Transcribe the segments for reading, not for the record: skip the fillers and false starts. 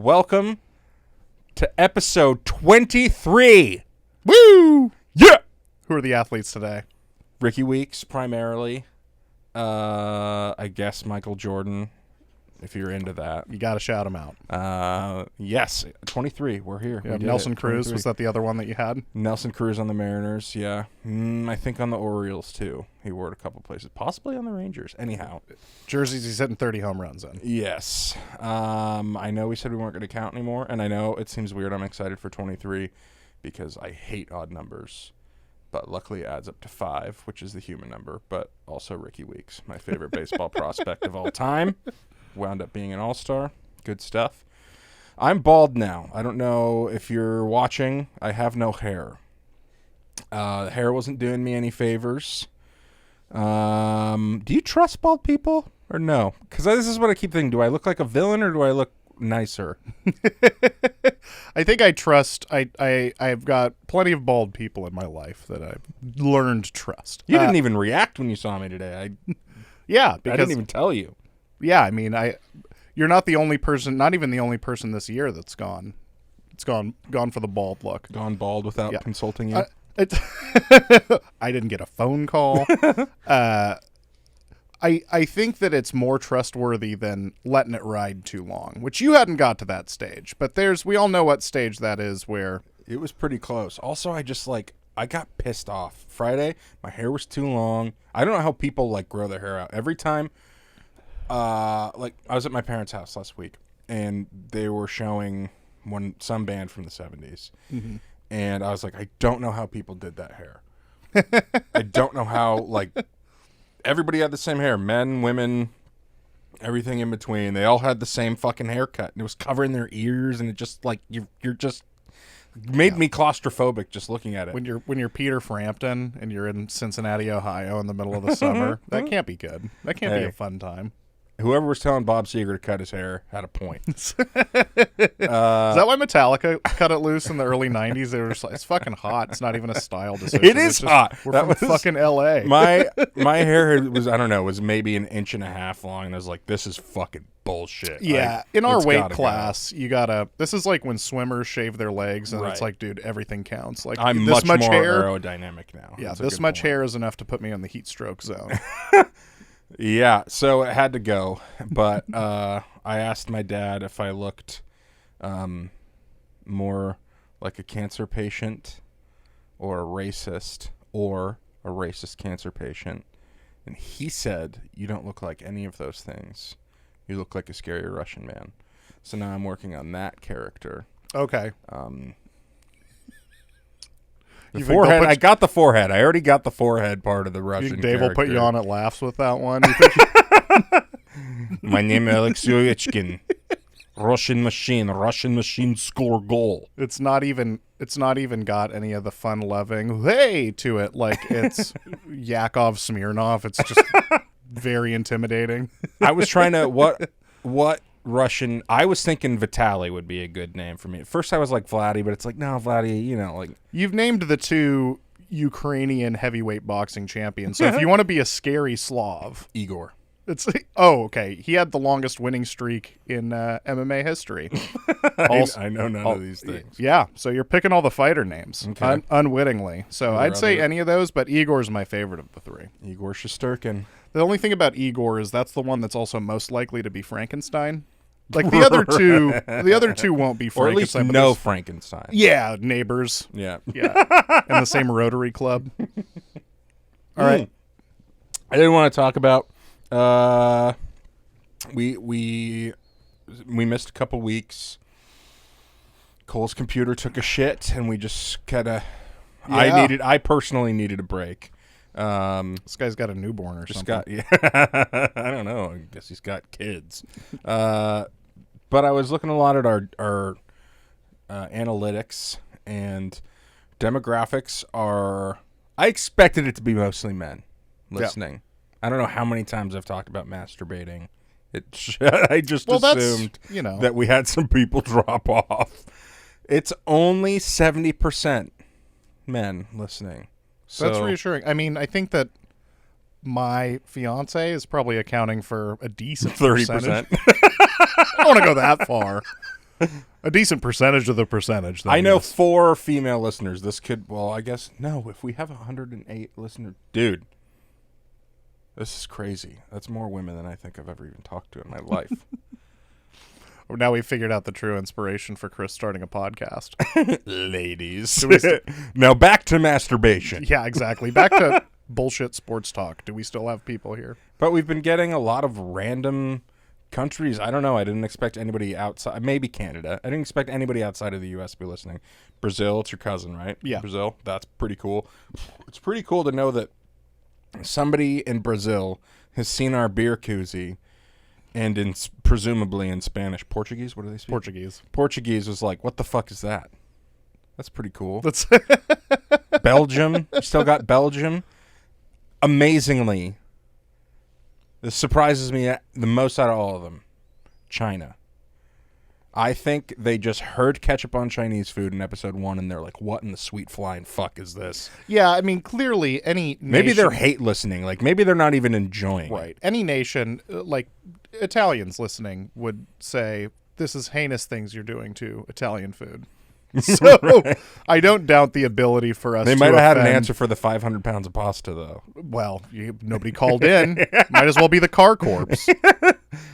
Welcome to episode 23. Woo! Yeah! Who are the athletes today? Ricky Weeks, primarily. I guess Michael Jordan, if you're into that. You got to shout them out. Yes, 23. We're here. Yeah, We Nelson did it. Cruz, 23. was that the other one that you had? Nelson Cruz on the Mariners, yeah. I think on the Orioles, too. He wore it a couple places. Possibly on the Rangers. Anyhow. Jerseys, he's hitting 30 home runs in. Yes. I know we said we weren't going to count anymore, and I know it seems weird. I'm excited for 23 because I hate odd numbers. But luckily it adds up to 5, which is the human number, but also Ricky Weeks, my favorite baseball prospect of all time. Wound up being an all-star. Good stuff. I'm bald now. I don't know if you're watching. I have no hair. Hair wasn't doing me any favors. Do you trust bald people or no? Because this is what I keep thinking. Do I look like a villain or do I look nicer? I think I trust. I've got plenty of bald people in my life that I've learned trust. You didn't even react when you saw me today. Yeah, I because didn't even tell you. yeah, I mean, you're not the only person, not even the only person this year that's gone. It's gone for the bald look. Gone bald without consulting you? I didn't get a phone call. I think that it's more trustworthy than letting it ride too long, which you hadn't got to that stage. But we all know what stage that is where... It was pretty close. Also, I got pissed off. Friday, my hair was too long. I don't know how people, grow their hair out. Every time, I was at my parents' house last week, and they were showing some band from the 70s. Mm-hmm. And I was like, I don't know how people did that hair. I don't know how, everybody had the same hair. Men, women, everything in between. They all had the same fucking haircut. And it was covering their ears, and it just, you're just... made me claustrophobic just looking at it. When you're Peter Frampton and you're in Cincinnati, Ohio in the middle of the summer, that can't be good. That can't be a fun time. Whoever was telling Bob Seger to cut his hair had a point. Is that why Metallica cut it loose in the early 90s? They were just like, it's fucking hot. It's not even a style decision. It is hot. We're from fucking L.A. My hair was, I don't know, was maybe an inch and a half long. And I was like, this is fucking bullshit. Yeah. In our weight class, you gotta, this is like when swimmers shave their legs and it's like, dude, everything counts. Like, I'm this much more hair, aerodynamic now. Yeah, this much hair is enough to put me on the heat stroke zone. Yeah, so it had to go, but I asked my dad if I looked more like a cancer patient or a racist cancer patient, and he said, you don't look like any of those things. You look like a scary Russian man. So now I'm working on that character. Okay. The forehead. I got the forehead. I already got the forehead part of the Russian. Dave character. will put you on at laughs with that one. My name is Alex Ovechkin. Russian machine score goal. It's not even got any of the fun loving hey to it like it's Yakov Smirnov. It's just very intimidating. I was trying to what Russian. I was thinking Vitaly would be a good name for me. At first I was like Vladdy, but it's like no, Vladdy, You've named the two Ukrainian heavyweight boxing champions. So if you want to be a scary Slav, Igor. It's okay. He had the longest winning streak in MMA history. I know none of these things. Yeah, so you're picking all the fighter names unwittingly. So I'd say any of those, but Igor's my favorite of the three. Igor Shesterkin. The only thing about Igor is that's the one that's also most likely to be Frankenstein. Like the other two won't be Frankenstein. Or at least no Frankenstein. Yeah, neighbors. Yeah. And the same Rotary Club. All right. I didn't want to talk about we missed a couple weeks. Cole's computer took a shit and we just kind of I personally needed a break. This guy's got a newborn or something. I don't know. I guess he's got kids. But I was looking a lot at our analytics, and demographics are... I expected it to be mostly men listening. I don't know how many times I've talked about masturbating. I just assumed that we had some people drop off. It's only 70% men listening. So that's reassuring. I mean, I think that my fiance is probably accounting for a decent 30%. I don't want to go that far. A decent percentage of the percentage. Though, I know yes. 4 female listeners. This could, well, I guess, no, if we have 108 listeners, dude, this is crazy. That's more women than I think I've ever even talked to in my life. Now we figured out the true inspiration for Chris starting a podcast. Ladies. Now back to masturbation. Yeah, exactly. Back to bullshit sports talk. Do we still have people here? But we've been getting a lot of random countries. I don't know. I didn't expect anybody outside. Maybe Canada. I didn't expect anybody outside of the U.S. to be listening. Brazil, it's your cousin, right? Yeah. Brazil. That's pretty cool. It's pretty cool to know that somebody in Brazil has seen our beer koozie and presumably in Spanish. Portuguese? What do they speak? Portuguese was like, what the fuck is that? That's pretty cool. That's Belgium. Still got Belgium. Amazingly, this surprises me the most out of all of them. China. I think they just heard ketchup on Chinese food in episode 1, and they're like, what in the sweet flying fuck is this? Yeah, I mean, clearly any nation... Maybe they're hate listening. Like, maybe they're not even enjoying it. Right. Any nation, like Italians listening, would say, this is heinous things you're doing to Italian food. So right. I don't doubt the ability for us to They might have had an answer for the 500 pounds of pasta, though. Well, nobody called in. Might as well be the car corps.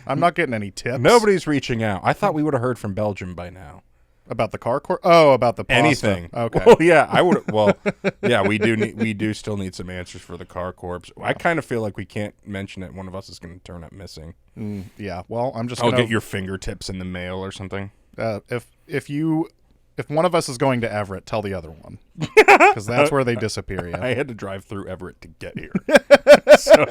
I'm not getting any tips. Nobody's reaching out. I thought we would have heard from Belgium by now. About the car corps? Oh, about the pasta. Anything. Okay. Well, yeah, I would. Well, yeah, we do still need some answers for the car corps. I kind of feel like we can't mention it. One of us is going to turn up missing. Yeah. Well, I'm just. I'll get your fingertips in the mail or something. If one of us is going to Everett, tell the other one, because that's where they disappear. Yeah. I had to drive through Everett to get here. So,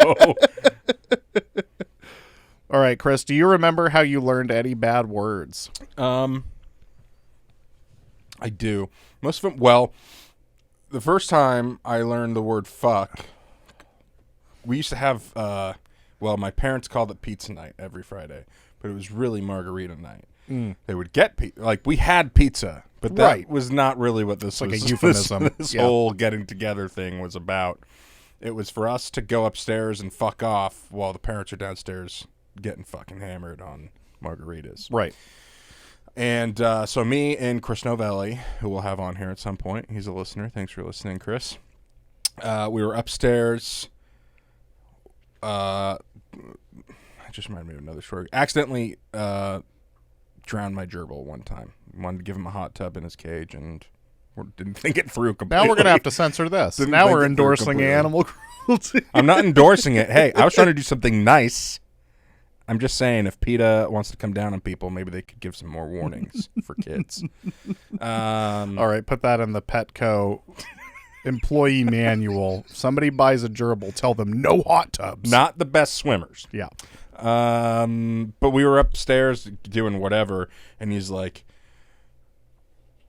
all right, Chris, do you remember how you learned any bad words? I do. Most of them. Well, the first time I learned the word fuck, we used to have. My parents called it pizza night every Friday, but it was really margarita night. They would get pizza. Like, we had pizza, but that was not really what this was. Like a euphemism. This whole getting together thing was about. It was for us to go upstairs and fuck off while the parents are downstairs getting fucking hammered on margaritas. Right. And so me and Chris Novelli, who we'll have on here at some point, he's a listener. Thanks for listening, Chris. We were upstairs. It just reminded me of another story. Accidentally drowned my gerbil one time. Wanted to give him a hot tub in his cage and didn't think it through completely. Now we're going to have to censor this. Now we're endorsing animal cruelty. I'm not endorsing it. Hey, I was trying to do something nice. I'm just saying, if PETA wants to come down on people, maybe they could give some more warnings for kids. All right, put that in the Petco employee manual. Somebody buys a gerbil, tell them no hot tubs. Not the best swimmers. Yeah. But we were upstairs doing whatever, and he's like,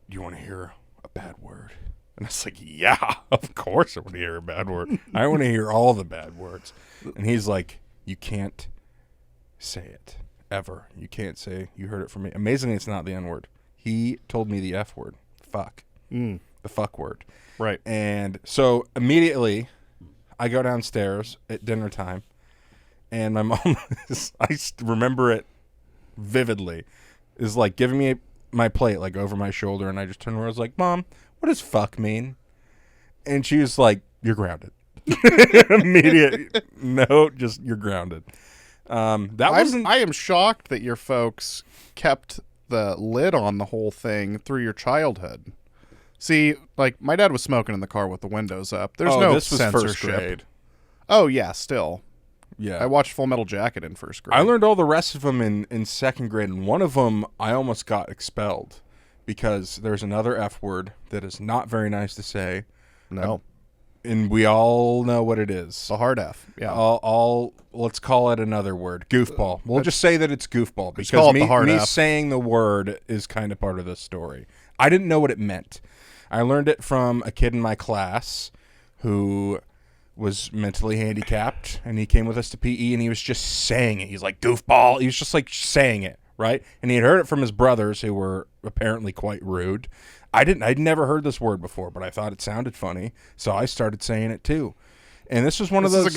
do you want to hear a bad word? And I was like, yeah, of course I want to hear a bad word. I want to hear all the bad words. And he's like, you can't say it ever. You can't say you heard it from me. Amazingly, it's not the N word. He told me the F word. Fuck. The fuck word. Right. And so immediately I go downstairs at dinner time, and my mom remember it vividly, is like giving me my plate like over my shoulder, and I just turned around. I was like, Mom, what does fuck mean? And she was like, you're grounded. Immediate note, just you're grounded. I am shocked that your folks kept the lid on the whole thing through your childhood. See, like, my dad was smoking in the car with the windows up. There's no this was censorship. first grade. Oh, yeah, still. Yeah. I watched Full Metal Jacket in first grade. I learned all the rest of them in second grade, and one of them I almost got expelled because there's another F word that is not very nice to say. No. And we all know what it is. The hard F. Yeah. Let's call it another word. Goofball. We'll just say that it's goofball because call it the hard me F. saying the word is kind of part of this story. I didn't know what it meant. I learned it from a kid in my class who was mentally handicapped, and he came with us to PE, and he was just saying it. He's like, goofball. He was just like saying it, right? And he had heard it from his brothers, who were apparently quite rude. I'd never heard this word before, but I thought it sounded funny, so I started saying it too. And this was one of those.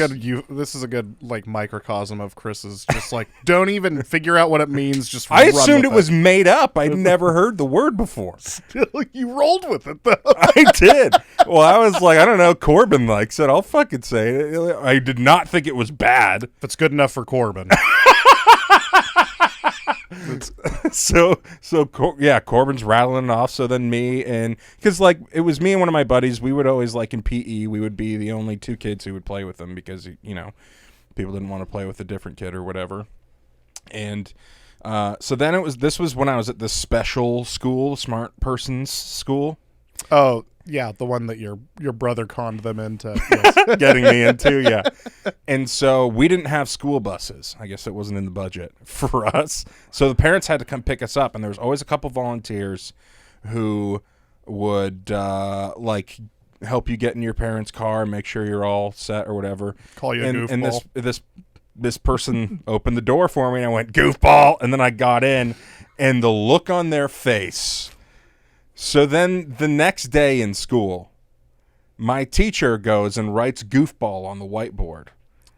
This is a good like microcosm of Chris's. Just like don't even figure out what it means. Just I assumed it was made up. I'd never heard the word before. Still, you rolled with it though. I did. Well, I was like, I don't know. Corbin likes it. I'll fucking say it. I did not think it was bad. If it's good enough for Corbin. Corbin's rattling off. So then me and because like it was me and one of my buddies, we would always like in PE, we would be the only two kids who would play with them because people didn't want to play with a different kid or whatever. And so then this was when I was at this special school, smart person's school. Oh. Yeah, the one that your brother conned them into yes. Getting me into, yeah. And so we didn't have school buses. I guess it wasn't in the budget for us. So the parents had to come pick us up, and there was always a couple volunteers who would like help you get in your parents' car, make sure you're all set or whatever. Call you a goofball. And this person opened the door for me, and I went, goofball, and then I got in, and the look on their face. So then the next day in school, my teacher goes and writes goofball on the whiteboard.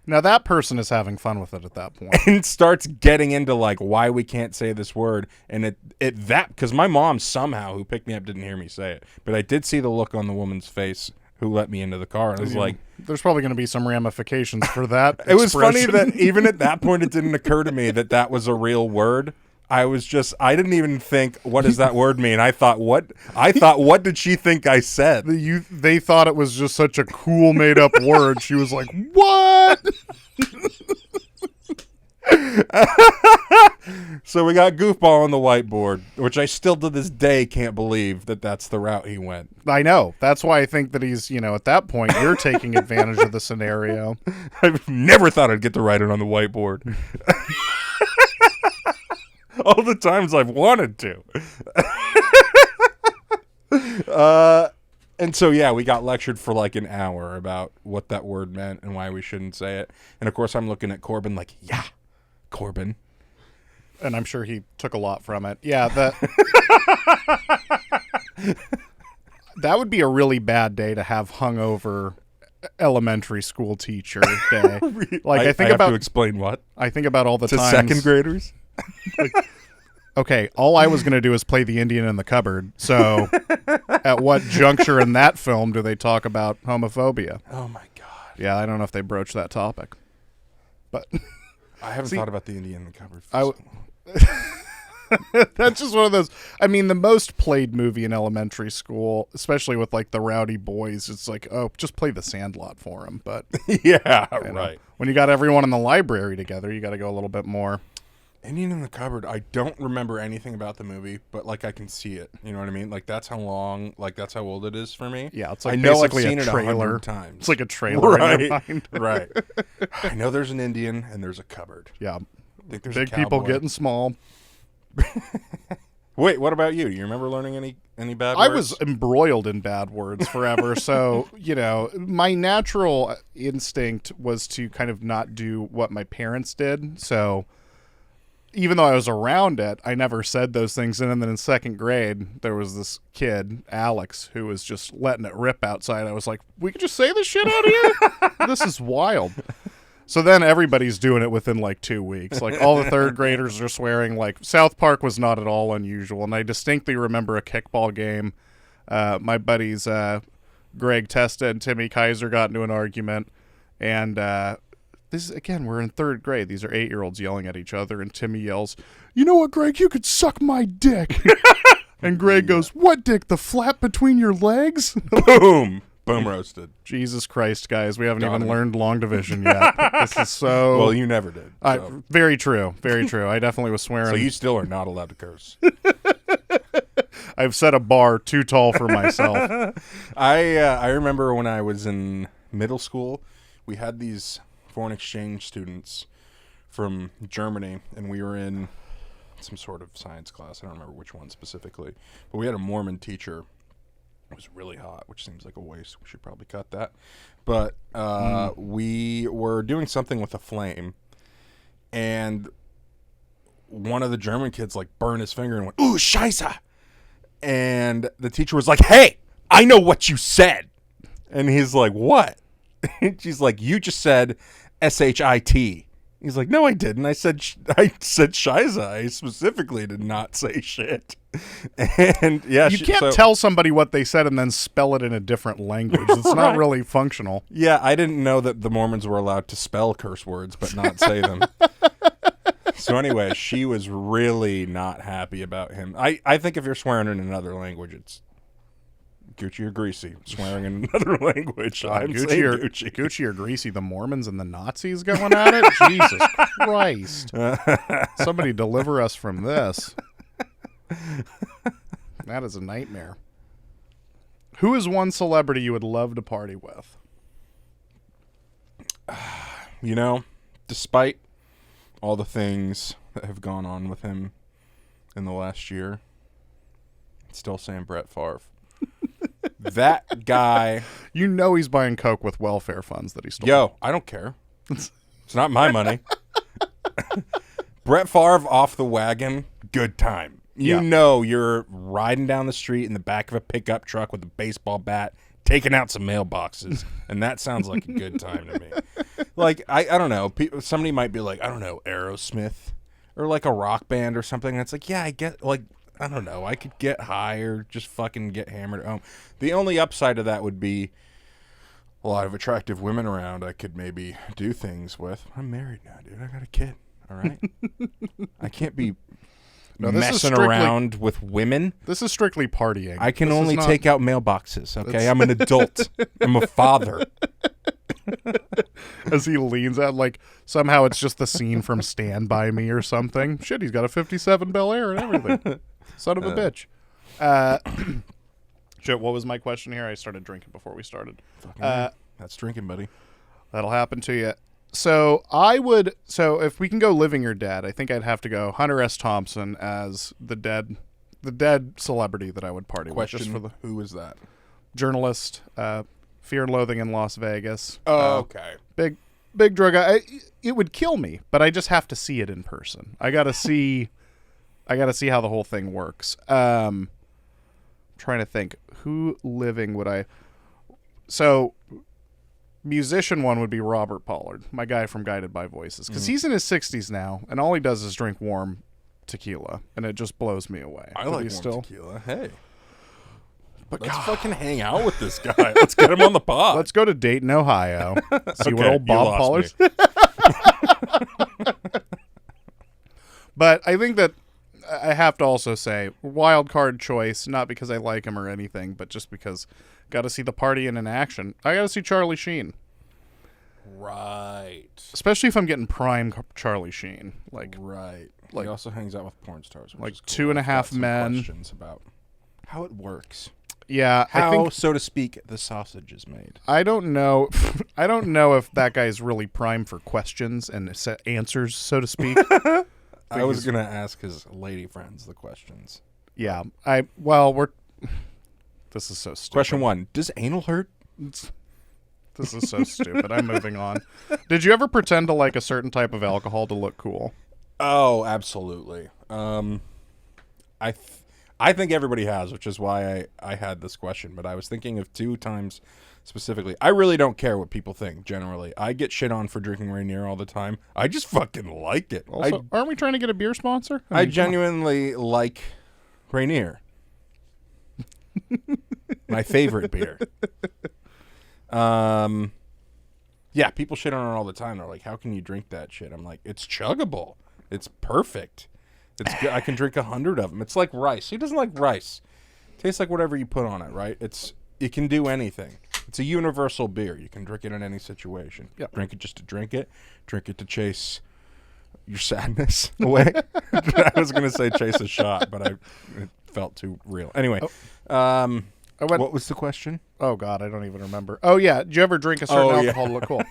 Now that person is having fun with it at that point. And starts getting into like why we can't say this word. And because my mom somehow who picked me up didn't hear me say it. But I did see the look on the woman's face who let me into the car. And I was like, there's probably going to be some ramifications for that. It was funny that even at that point, it didn't occur to me that was a real word. I didn't even think, what does that word mean? I thought, what did she think I said? They thought it was just such a cool made up word. She was like, what? So we got goofball on the whiteboard, which I still to this day can't believe that's the route he went. I know. That's why I think that he's, at that point, you're taking advantage of the scenario. I've never thought I'd get to write it on the whiteboard. All the times I've wanted to. And so, yeah, we got lectured for like an hour about what that word meant and why we shouldn't say it. And, of course, I'm looking at Corbin like, yeah, Corbin. And I'm sure he took a lot from it. Yeah, that would be a really bad day to have hungover elementary school teacher day. Like I have to explain what? I think about all the to times. Second graders? Okay, all I was going to do is play the Indian in the cupboard. So at what juncture in that film do they talk about homophobia? Oh, my God. Yeah, I don't know if they broach that topic. But I haven't thought about the Indian in the cupboard. That's just one of those. I mean, the most played movie in elementary school, especially with like the rowdy boys, it's like, oh, just play The Sandlot for them. But yeah, right. When you got everyone in the library together, you got to go a little bit more. Indian in the Cupboard, I don't remember anything about the movie, but like I can see it. You know what I mean? Like that's how old it is for me. Yeah, it's like I know basically I've seen a it trailer. 100 times. It's like a trailer in your mind. Right. I know there's an Indian and there's a cupboard. Yeah. I think there's big people getting small. Wait, what about you? Do you remember learning any bad words? I was embroiled in bad words forever. So, my natural instinct was to kind of not do what my parents did. So even though I was around it, I never said those things. And then in second grade, there was this kid, Alex, who was just letting it rip outside. I was like, we could just say this shit out here? This is wild. So then everybody's doing it within like 2 weeks. Like all the third graders are swearing. Like South Park was not at all unusual. And I distinctly remember a kickball game. My buddies Greg Testa and Timmy Kaiser got into an argument. And this is, again, we're in third grade. These are 8-year-olds yelling at each other. And Timmy yells, "You know what, Greg? You could suck my dick." And Greg goes, "What dick? The flap between your legs?" Boom. Boom roasted. Jesus Christ, guys. We haven't even learned long division yet. This is so... Well, you never did. So. Very true. Very true. I definitely was swearing. So you still are not allowed to curse. I've set a bar too tall for myself. I remember when I was in middle school, we had these foreign exchange students from Germany, and we were in some sort of science class. I don't remember which one specifically. But we had a Mormon teacher. It was really hot, which seems like a waste. We should probably cut that. But we were doing something with a flame, and one of the German kids like burned his finger and went, "Ooh, Scheiße!" And the teacher was like, "Hey, I know what you said." And he's like, "What?" She's like, you just said shit. He's like, no, I didn't. I said Shiza. I specifically did not say shit. And yeah, You can't tell somebody what they said and then spell it in a different language. It's not really functional. Yeah, I didn't know that the Mormons were allowed to spell curse words but not say them. So anyway, she was really not happy about him. I think if you're swearing in another language, it's Gucci or Greasy. Swearing in another language. I'm Gucci saying or Gucci. Gucci or Greasy, the Mormons and the Nazis going at it? Jesus Christ. Somebody deliver us from this. That is a nightmare. Who is one celebrity you would love to party with? You know, despite all the things that have gone on with him in the last year, it's still saying Brett Favre. That guy. You know he's buying coke with welfare funds that he stole. Yo, I don't care. It's not my money. Brett Favre off the wagon, good time. You know you're riding down the street in the back of a pickup truck with a baseball bat, taking out some mailboxes, and that sounds like a good time to me. Like, I don't know. Somebody might be like, I don't know, Aerosmith or like a rock band or something. And it's like, yeah, I get, like, I don't know. I could get high or just fucking get hammered at home. The only upside of that would be a lot of attractive women around I could maybe do things with. I'm married now, dude. I got a kid. All right? I can't be messing around with women. This is strictly partying. I can only take out mailboxes, okay? I'm an adult. I'm a father. As he leans out, like, somehow it's just the scene from Stand By Me or something. Shit, he's got a 57 Bel Air and everything. Son of a bitch. Shit, what was my question here? I started drinking before we started. That's drinking, buddy. That'll happen to you. So if we can go living your dead, I think I'd have to go Hunter S. Thompson as the dead celebrity that I would party with. Just for who is that? Journalist, Fear and Loathing in Las Vegas. Oh, okay. Big drug guy. It would kill me, but I just have to see it in person. I gotta see how the whole thing works. Trying to think, who living would I? So, musician one would be Robert Pollard, my guy from Guided by Voices, because he's in his 60s now, and all he does is drink warm tequila, and it just blows me away. I like warm tequila. Hey. But let's fucking hang out with this guy. Let's get him on the pod. Let's go to Dayton, Ohio. See what old Bob Pollard's. But I think that I have to also say wild card choice, not because I like him or anything, but just because got to see the party in action. I got to see Charlie Sheen. Right. Especially if I'm getting prime Charlie Sheen. Like, right. Like, he also hangs out with porn stars. Like cool. 2.5 Men. Questions about how it works. Yeah, how, I think, so to speak, the sausage is made. I don't know. I don't know if that guy's really prime for questions and answers, so to speak. I was gonna ask his lady friends the questions. Yeah, This is so stupid. Question 1: does anal hurt? This is so stupid. I'm moving on. Did you ever pretend to like a certain type of alcohol to look cool? Oh, absolutely. I think everybody has, which is why I had this question. But I was thinking of 2 times specifically. I really don't care what people think, generally. I get shit on for drinking Rainier all the time. I just fucking like it. Also, aren't we trying to get a beer sponsor? I genuinely like Rainier. My favorite beer. Yeah, people shit on it all the time. They're like, how can you drink that shit? I'm like, it's chuggable. It's perfect. It's good. I can drink 100 of them. It's like rice. Who doesn't like rice? It tastes like whatever you put on it, right? It can do anything. It's a universal beer. You can drink it in any situation. Yep. Drink it just to drink it. Drink it to chase your sadness away. I was going to say chase a shot, but it felt too real. Anyway, what was the question? Oh, God, I don't even remember. Oh, yeah. Did you ever drink a certain alcohol to look cool?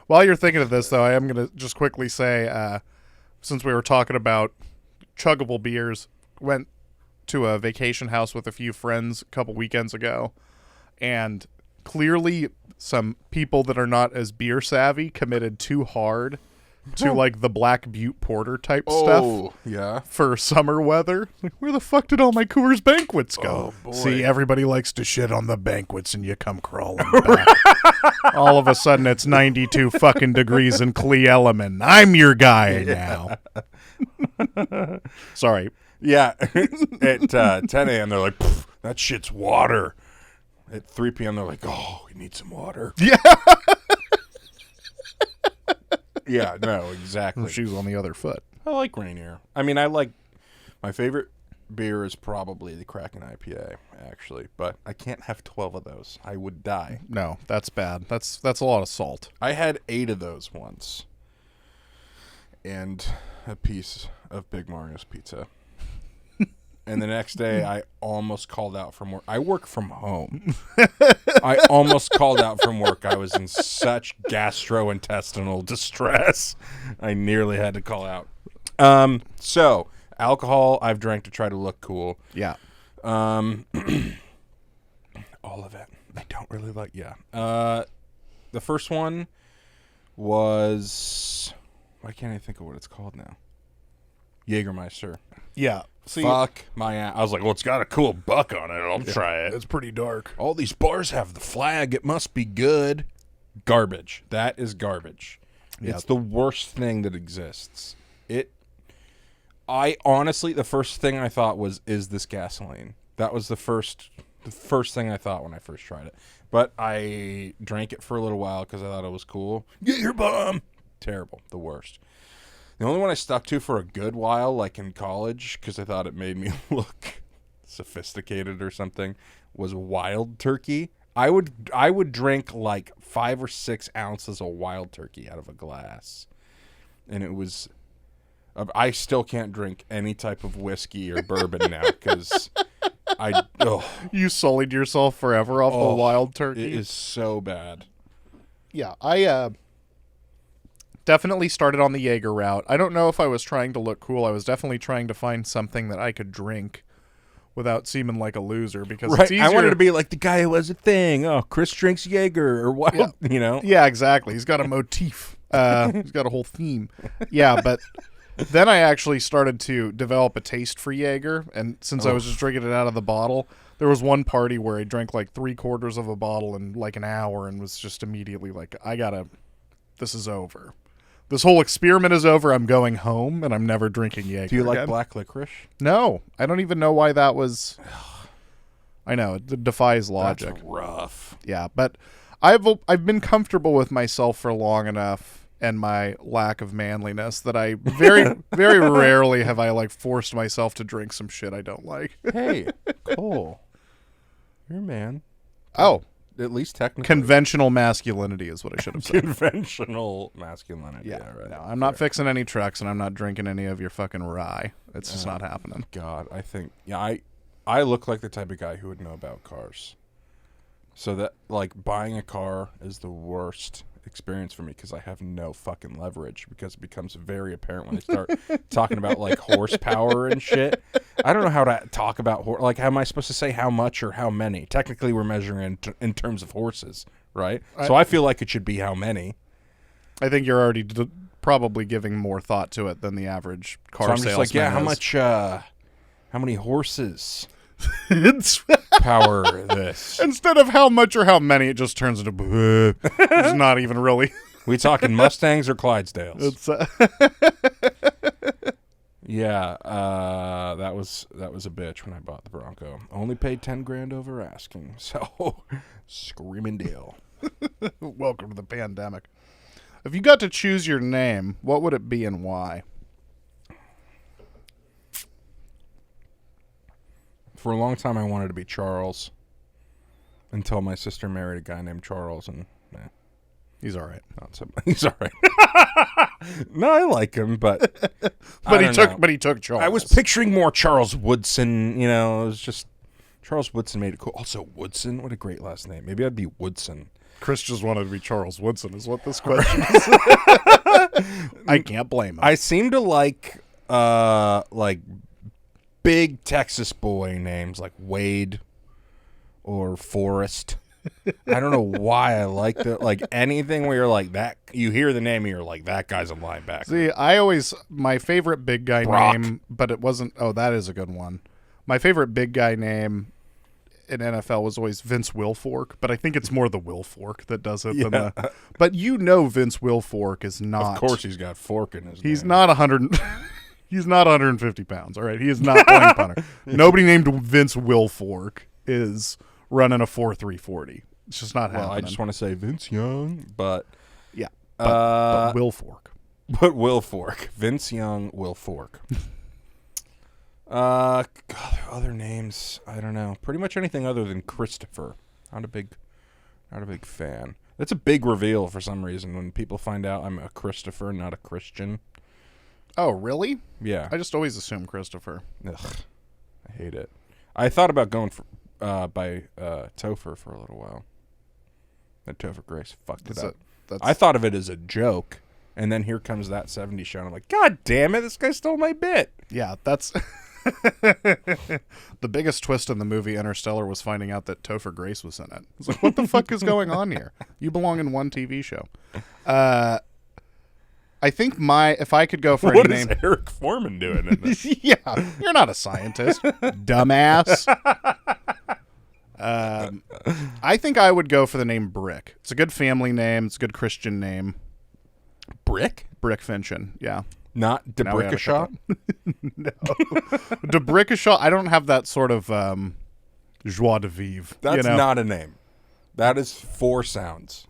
While you're thinking of this, though, I am going to just quickly say, since we were talking about chuggable beers, went to a vacation house with a few friends a couple weekends ago, and clearly some people that are not as beer savvy committed too hard to like the Black Butte Porter type Oh, stuff yeah. for summer weather. Like, where the fuck did all my Coors banquets go? Oh, boy. See, everybody likes to shit on the banquets, and you come crawling back. All of a sudden, it's 92 fucking degrees in Cle Elliman. I'm your guy now. Sorry. Yeah. At 10 a.m., they're like, that shit's water. At 3 p.m., they're like, oh, we need some water. Yeah. Yeah, no, exactly. Shoes on the other foot. I like Rainier. I mean, my favorite beer is probably the Kraken IPA, actually, but I can't have 12 of those. I would die. No, that's bad. That's a lot of salt. I had 8 of those once. And a piece of Big Mario's pizza. And the next day, I almost called out from work. I work from home. I almost called out from work. I was in such gastrointestinal distress. I nearly had to call out. So, alcohol I've drank to try to look cool. Yeah. All of it. I don't really like, yeah. The first one was, why can't I think of what it's called now? Jägermeister. Yeah. See, Fuck my ass. I was like, well, it's got a cool buck on it. I'll try it. it's pretty dark. All these bars have the flag. It must be good. Garbage. That is garbage. Yep. It's the worst thing that exists. I honestly, the first thing I thought was, is this gasoline? That was the first thing I thought when I first tried it. But I drank it for a little while because I thought it was cool. Get your bomb. Terrible. The worst. The only one I stuck to for a good while, like in college, because I thought it made me look sophisticated or something, was Wild Turkey. I would drink like 5 or 6 ounces of Wild Turkey out of a glass. And it was... I still can't drink any type of whiskey or bourbon now because You sullied yourself forever off the Wild Turkey. It is so bad. Yeah, I definitely started on the Jaeger route. I don't know if I was trying to look cool. I was definitely trying to find something that I could drink without seeming like a loser because Right. it's easier. I wanted to be like the guy who has a thing. Oh, Chris drinks Jaeger or what? Yeah. You know? Yeah, exactly. He's got a motif. He's got a whole theme. Yeah, but then I actually started to develop a taste for Jaeger, and since I was just drinking it out of the bottle, there was one party where I drank like 3/4 of a bottle in like an hour and was just immediately like, this is over. This whole experiment is over. I'm going home, and I'm never drinking Jaeger Do you like again. black licorice? No, I don't even know why that was. I know, it defies logic. That's rough. Yeah, but I've been comfortable with myself for long enough and my lack of manliness that I very very rarely have I like forced myself to drink some shit I don't like. Hey, Cole. You're a man. Oh, At least technically. conventional masculinity is what I should have said. Conventional masculinity. Yeah, right. no, I'm not fixing any trucks and I'm not drinking any of your fucking rye. It's just not happening. God, I think, yeah, I look like the type of guy who would know about cars. So that, like, buying a car is the worst experience for me because I have no fucking leverage because it becomes very apparent when they start talking about, like, horsepower and shit. I don't know how to talk about, like, how am I supposed to say how much or how many? Technically, we're measuring in terms of horses, right? So I feel like it should be how many. I think you're already probably giving more thought to it than the average car So I'm just salesman like, yeah, how is. much, how many horses It's power this? instead of how much or how many, it just turns into it's not even really. We talking Mustangs or Clydesdales? It's Yeah, that was a bitch when I bought the Bronco. Only paid $10,000 over asking, so screaming deal. welcome to the pandemic. If you got to choose your name, what would it be and why? For a long time, I wanted to be Charles, until my sister married a guy named Charles, and He's all right. not so. He's all right. No, I like him, but But he took Charles. I was picturing more Charles Woodson. You know, it was just Charles Woodson made it cool. Also, Woodson, what a great last name. Maybe I'd be Woodson. Chris just wanted to be Charles Woodson, is what this question is. I can't blame him. I seem to like big Texas boy names like Wade or Forrest. I don't know why I like the like anything where you're like that. You hear the name and you're like, that guy's a linebacker. See, my favorite big guy Brock. name, but it wasn't. Oh, that is a good one. My favorite big guy name in NFL was always Vince Wilfork, but I think it's more the Wilfork that does it than the. But Vince Wilfork is not. Of course, he's got fork in his. He's name. not 100. He's not 150 pounds. All right, he is not playing punter. Nobody named Vince Wilfork is running a 4.340. It's just not happening. I just want to say Vince Young, but yeah, but Wilfork. But Wilfork, Vince Young, Wilfork. God, other names, I don't know. Pretty much anything other than Christopher. Not a big fan. That's a big reveal for some reason when people find out I'm a Christopher, not a Christian. Oh, really? Yeah. I just always assume Christopher. Ugh, I hate it. I thought about going for by Topher for a little while. Then Topher Grace fucked it up. I thought of it as a joke, and then here comes that 70s show, and I'm like, God damn it, this guy stole my bit. Yeah, that's... The biggest twist in the movie Interstellar was finding out that Topher Grace was in it. It's like, what the fuck is going on here? You belong in one TV show. I think if I could go for what any is name... Eric Foreman doing in this? Yeah, you're not a scientist, dumbass. I think I would go for the name Brick. It's a good family name. It's a good Christian name. Brick? Brick Finchen, yeah. Not DeBrickashaw? No. DeBrickashaw, I don't have that sort of joie de vivre. That's not a name. That is 4 sounds.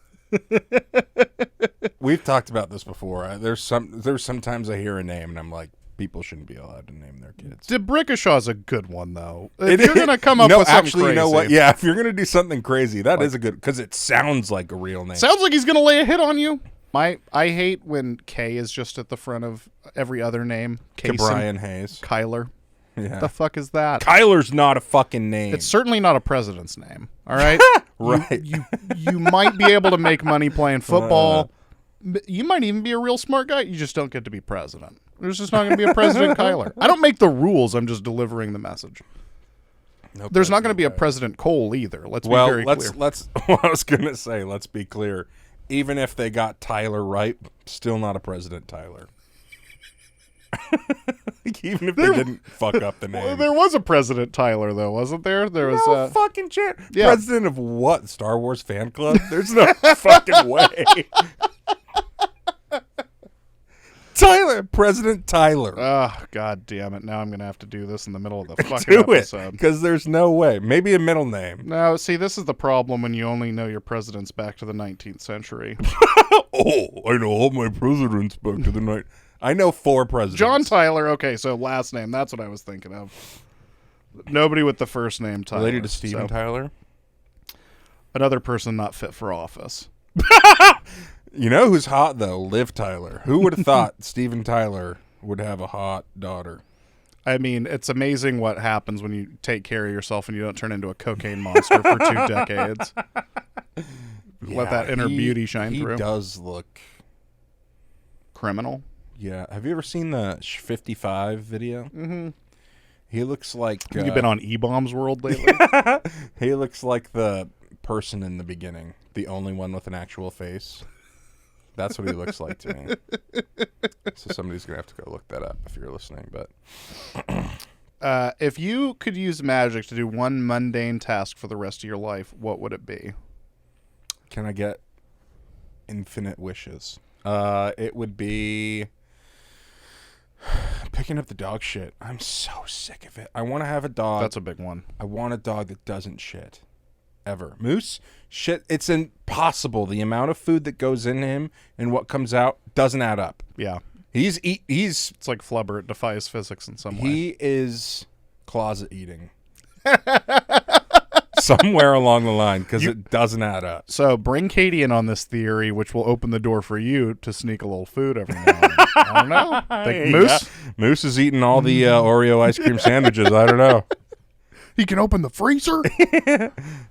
We've talked about this before. There's sometimes I hear a name and I'm like, people shouldn't be allowed to name their kids. DeBrickashaw is a good one, though. If you're going to come up with something actually, crazy. you know what? Yeah, if you're going to do something crazy, that is a good, because it sounds like a real name. Sounds like he's going to lay a hit on you. I hate when K is just at the front of every other name. Brian Hayes. Kyler. Yeah. The fuck is that? Kyler's not a fucking name. It's certainly not a president's name. All right? Right. You might be able to make money playing football. You might even be a real smart guy. You just don't get to be president. There's just not going to be a President Kyler. I don't make the rules. I'm just delivering the message. No, there's not going to be a President Cole either. Let's be very clear. Let's. Well, I was going to say, let's be clear. Even if they got Tyler right, still not a President Tyler. Even if they didn't fuck up the name. Well, there was a President Tyler, though, wasn't there? There was no fucking chance. Yeah. President of what? Star Wars fan club? There's no fucking way. Tyler, President Tyler. Oh, God damn it. Now I'm going to have to do this in the middle of the fucking do episode. Because there's no way. Maybe a middle name. No, see, this is the problem when you only know your presidents back to the 19th century. Oh, I know all my presidents back to the night. I know 4 presidents. John Tyler. Okay, so last name. That's what I was thinking of. Nobody with the first name Tyler. Related to Steven Tyler? Another person not fit for office. You know who's hot, though? Liv Tyler. Who would have thought Steven Tyler would have a hot daughter? I mean, it's amazing what happens when you take care of yourself and you don't turn into a cocaine monster for 2 decades. Yeah, Let that inner beauty shine through. He does look... criminal. Yeah. Have you ever seen the 55 video? Mm-hmm. He looks like... You've been on E-Bombs World lately? He looks like the person in the beginning. The only one with an actual face. That's what he looks like to me. So somebody's going to have to go look that up if you're listening. But if you could use magic to do one mundane task for the rest of your life, what would it be? Can I get infinite wishes? It would be picking up the dog shit. I'm so sick of it. I want to have a dog. That's a big one. I want a dog that doesn't shit. Ever. Moose? Shit. It's impossible. The amount of food that goes in him and what comes out doesn't add up. Yeah. He's It's like flubber. It defies physics in some way. He is closet eating. Somewhere along the line, because it doesn't add up. So bring Katie in on this theory, which will open the door for you to sneak a little food every now and then. I don't know. Think Moose? Yeah. Moose is eating all the Oreo ice cream sandwiches. I don't know. He can open the freezer?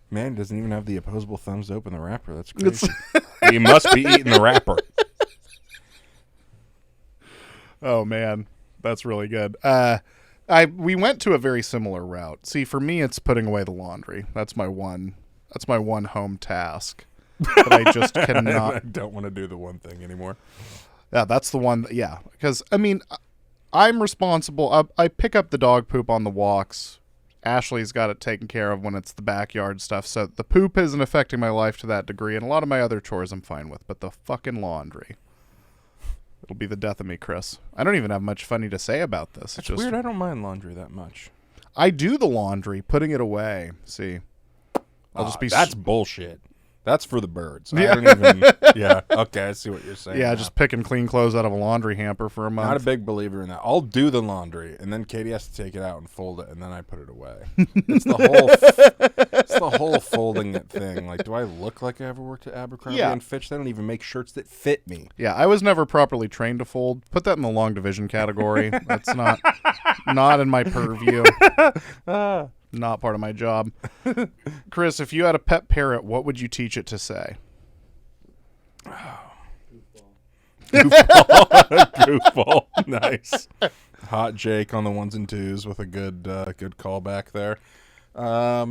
Man, doesn't even have the opposable thumbs to open the wrapper. That's crazy. He must be eating the wrapper. Oh, man. That's really good. We went to a very similar route. See, for me, it's putting away the laundry. That's my one That's my one home task. But I just cannot. I don't want to do the one thing anymore. Yeah, that's the one. Yeah, because I mean, I'm responsible. I pick up the dog poop on the walks. Ashley's got it taken care of when it's the backyard stuff, so the poop isn't affecting my life to that degree, and a lot of my other chores I'm fine with, but the fucking laundry, it'll be the death of me, Chris. I don't even have much funny to say about this. It's just weird. I don't mind laundry that much. I do the laundry, putting it away. See, I'll just be. That's bullshit. That's for the birds. I don't even. Yeah. Okay, I see what you're saying. Yeah, now. just picking clean clothes out of a laundry hamper for a month. Not a big believer in that. I'll do the laundry, and then Katie has to take it out and fold it, and then I put it away. It's the whole folding it thing. Like, do I look like I ever worked at Abercrombie and Fitch? They don't even make shirts that fit me. Yeah, I was never properly trained to fold. Put that in the long division category. That's not in my purview. Not part of my job. Chris, if you had a pet parrot, what would you teach it to say? Goofball. Nice. Hot Jake on the ones and twos with a good callback there. I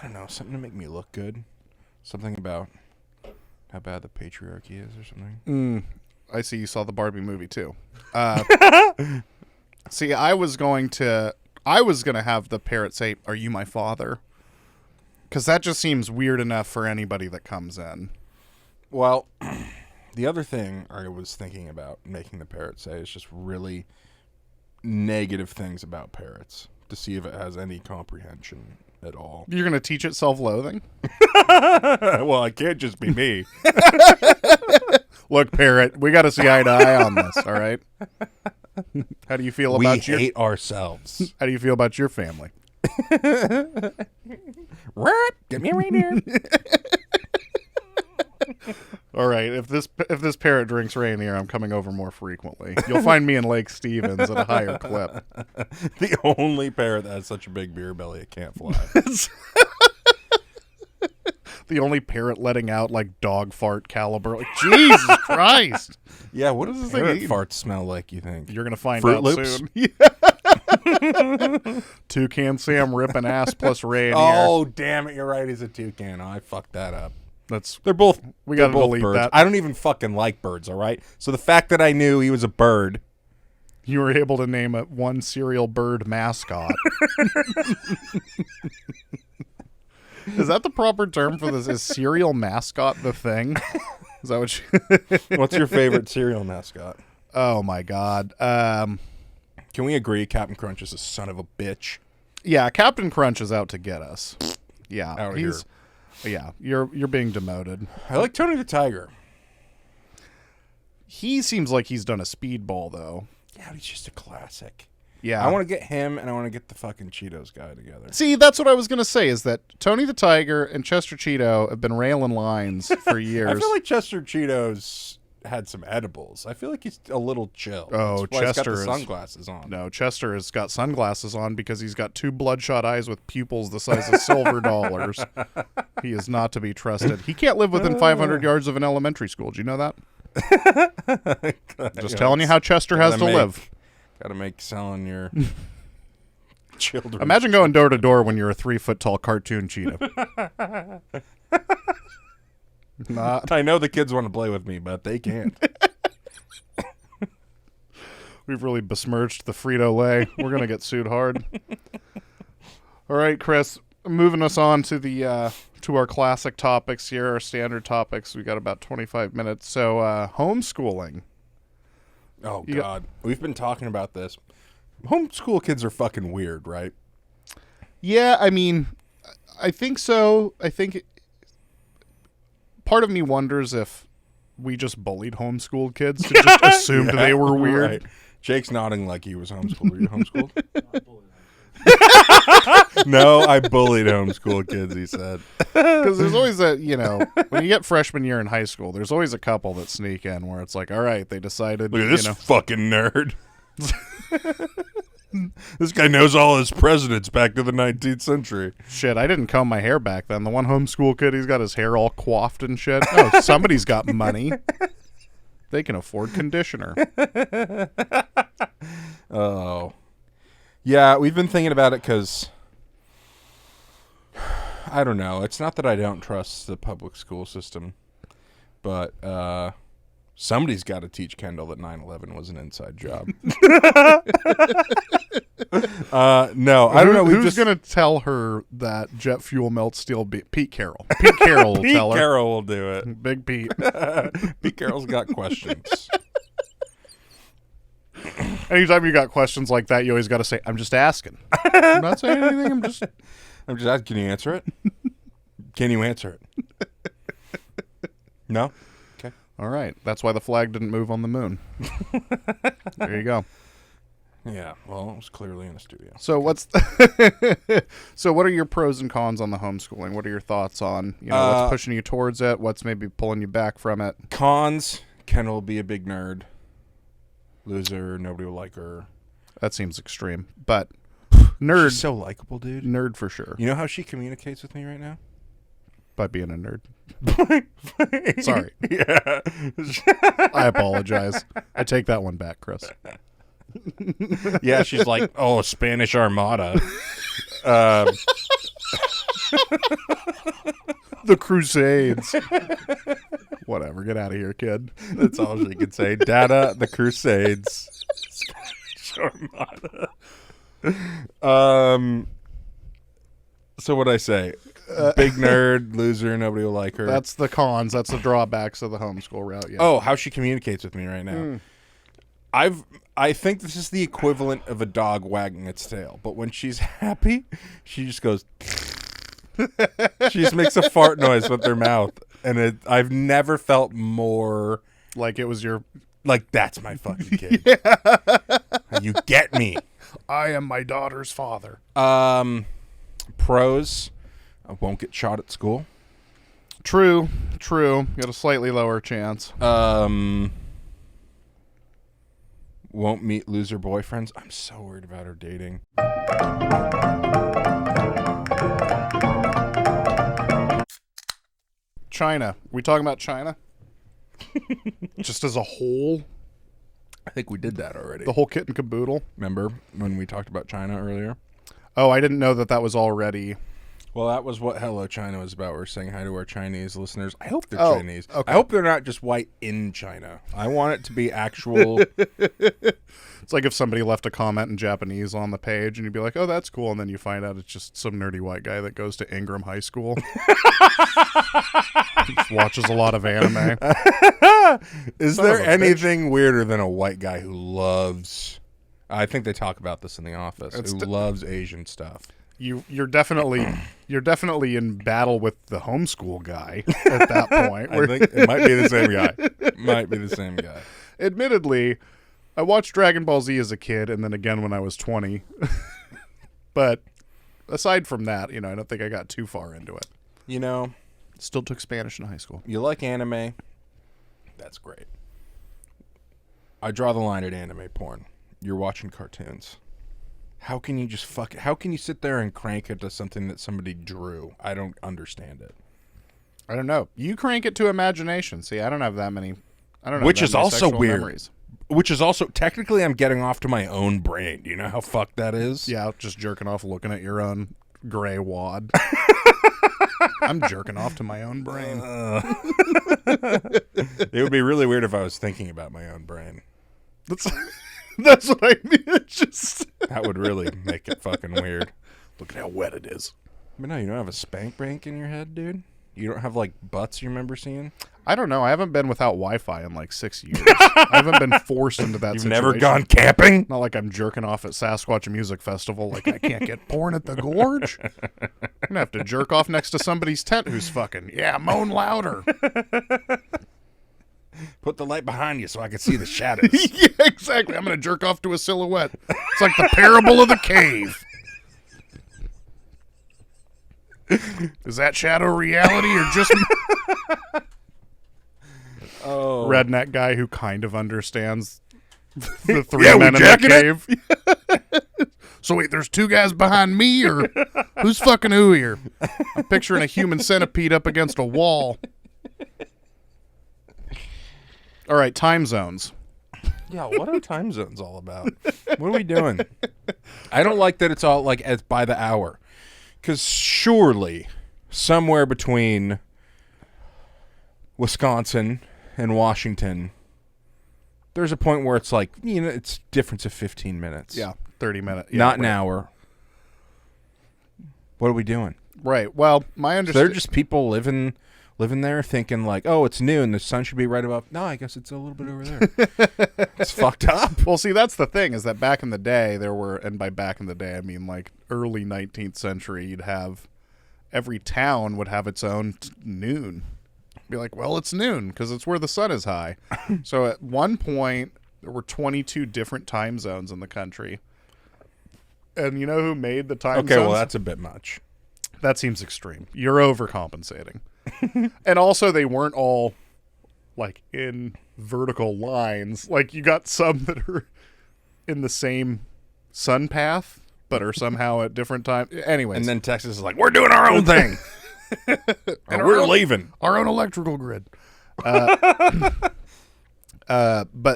don't know, something to make me look good. Something about how bad the patriarchy is or something. I see you saw the Barbie movie too. See, I was going to have the parrot say, "Are you my father?" Because that just seems weird enough for anybody that comes in. Well, the other thing I was thinking about making the parrot say is just really negative things about parrots to see if it has any comprehension at all. You're going to teach it self-loathing? Well, it can't just be me. Look, parrot, we got to see eye to eye on this, all right? How do you feel about We hate ourselves. How do you feel about your family? Give me a Rainier. All right, if this parrot drinks Rainier, I'm coming over more frequently. You'll find me in Lake Stevens at a higher clip. The only parrot that has such a big beer belly it can't fly. The only parrot letting out like dog fart caliber. Like, Jesus Christ. Yeah, what does this parrot fart smell like, you think? You're going to find Fruit out Loops? soon. Toucan Sam ripping ass plus Rainier. Oh, damn it, you're right, he's a toucan. Oh, I fucked that up. They're both we got to delete birds. that. I don't even fucking like birds, all right? So the fact that I knew he was a bird. You were able to name a one serial bird mascot. Is that the proper term for this? Is cereal mascot the thing? Is that what you... What's your favorite cereal mascot? Oh, my God. Can we agree Captain Crunch is a son of a bitch? Yeah, Captain Crunch is out to get us. Yeah, Out he's... Yeah, you're being demoted. I like Tony the Tiger. He seems like he's done a speedball, though. Yeah, he's just a classic. Yeah. I want to get him, and I want to get the fucking Cheetos guy together. See, that's what I was going to say, is that Tony the Tiger and Chester Cheeto have been railing lines for years. I feel like Chester Cheetos had some edibles. I feel like he's a little chill. Oh, That's why Chester he's got the is- sunglasses on. No, Chester has got sunglasses on because he's got two bloodshot eyes with pupils the size of silver dollars. He is not to be trusted. He can't live within 500 yards of an elementary school. Do you know that? Just telling you how Chester has to live. Got to make selling your children. Imagine going door to door when you're a 3-foot-tall cartoon cheetah. I know the kids want to play with me, but they can't. We've really besmirched the Frito-Lay. We're going to get sued hard. All right, Chris, moving us on to the to our classic topics here, our standard topics. We got about 25 minutes. So, homeschooling. Oh, God. We've been talking about this. Homeschool kids are fucking weird, right? Yeah, I mean, I think so. I think part of me wonders if we just bullied homeschooled kids to just assumed they were weird. Right. Jake's nodding like he was homeschooled. Were you homeschooled? No, I bullied homeschool kids, he said. Because there's always that, when you get freshman year in high school, there's always a couple that sneak in where it's like, all right, they decided, Look at this fucking nerd. This guy knows all his presidents back to the 19th century. Shit, I didn't comb my hair back then. The one homeschool kid, he's got his hair all coiffed and shit. Oh, somebody's got money. They can afford conditioner. Oh. Yeah, we've been thinking about it because I don't know. It's not that I don't trust the public school system, but somebody's got to teach Kendall that 9/11 was an inside job. No, I don't know. Who's going to tell her that jet fuel melts steel? Pete Carroll. Pete Carroll will tell her. Pete Carroll will do it. Big Pete. Pete Carroll's got questions. Anytime you got questions like that, you always got to say, I'm just asking. I'm not saying anything. I'm just asking. Can you answer it? Can you answer it? No? Okay. All right. That's why the flag didn't move on the moon. There you go. Yeah, well, it was clearly in the studio. So so what are your pros and cons on the homeschooling? What are your thoughts on, what's pushing you towards it? What's maybe pulling you back from it? Cons, Kendall will be a big nerd. Loser, nobody will like her. That seems extreme. But nerd. She's so likable, dude. Nerd for sure. You know how she communicates with me right now? By being a nerd. Sorry. Yeah. I apologize. I take that one back, Chris. Yeah, she's like, oh, Spanish Armada. The Crusades. Whatever. Get out of here, kid. That's all she can say. Dada, the Crusades. Spanish Armada. So what'd I say? Big nerd, loser, nobody will like her. That's the cons. That's the drawbacks of the homeschool route. Yeah. Oh, how she communicates with me right now. I think this is the equivalent of a dog wagging its tail, but when she's happy, she just goes. She just makes a fart noise with her mouth, and I've never felt more like it was your. Like that's my fucking kid. Yeah. You get me. I am my daughter's father. Pros. I won't get shot at school. True. Got a slightly lower chance. Won't meet loser boyfriends. I'm so worried about her dating. China. We talking about China? Just as a whole? I think we did that already. The whole kit and caboodle? Remember when we talked about China earlier? Oh, I didn't know that was already... Well, that was what Hello China was about. We're saying hi to our Chinese listeners. I hope they're Chinese. Okay. I hope they're not just white in China. I want it to be actual... It's like if somebody left a comment in Japanese on the page and you'd be like, oh, that's cool. And then you find out it's just some nerdy white guy that goes to Ingram High School. Just watches a lot of anime. Is there anything weirder than a white guy who loves... I think they talk about this in The Office. Who loves Asian stuff. You're definitely in battle with the homeschool guy at that point. I think it might be the same guy. Admittedly, I watched Dragon Ball Z as a kid and then again when I was 20. But aside from that, I don't think I got too far into it. Still took Spanish in high school. You like anime? That's great. I draw the line at anime porn. You're watching cartoons. How can you how can you sit there and crank it to something that somebody drew? I don't understand it. I don't know. You crank it to imagination. See, I don't have that many. I don't know. Which is also weird. Memories. Which is also, technically, I'm getting off to my own brain. Do you know how fucked that is? Yeah, just jerking off looking at your own gray wad. I'm jerking off to my own brain. It would be really weird if I was thinking about my own brain. That's what I mean. It's just that would really make it fucking weird. Look at how wet it is. But no, you don't have a spank bank in your head, dude? You don't have, butts you remember seeing? I don't know. I haven't been without Wi-Fi in, 6 years. I haven't been forced into that You've situation. never gone camping? Not like I'm jerking off at Sasquatch Music Festival. I can't get porn at the Gorge. I'm going to have to jerk off next to somebody's tent who's fucking, moan louder. Put the light behind you so I can see the shadows. Yeah, exactly. I'm going to jerk off to a silhouette. It's like the parable of the cave. Is that shadow reality or just... Oh. Redneck guy who kind of understands the three men in the cave. So wait, there's two guys behind me, or who's fucking who here? I'm picturing a human centipede up against a wall. All right, time zones. Yeah, what are time zones all about? What are we doing? I don't like that it's all as by the hour. Because surely somewhere between Wisconsin and Washington, there's a point where it's like, it's difference of 15 minutes. Yeah, 30 minutes. Yeah, not an hour. What are we doing? Right. Well, my understanding... They're just people living there thinking like, oh, it's noon, the sun should be right above. No, I guess it's a little bit over there. It's fucked up. Well, see, that's the thing, is that back in the day, there were, and by back in the day, I mean like early 19th century, you'd have, every town would have its own noon. Be like, well, it's noon because it's where the sun is high. So at one point, there were 22 different time zones in the country. And you know who made the time zones? Okay, well, that's a bit much. That seems extreme. You're overcompensating. And also, they weren't all, like, in vertical lines. Like, you got some that are in the same sun path, but are somehow at different times. Anyways. And then Texas is like, we're doing our own thing. And we're leaving. Our own electrical grid. But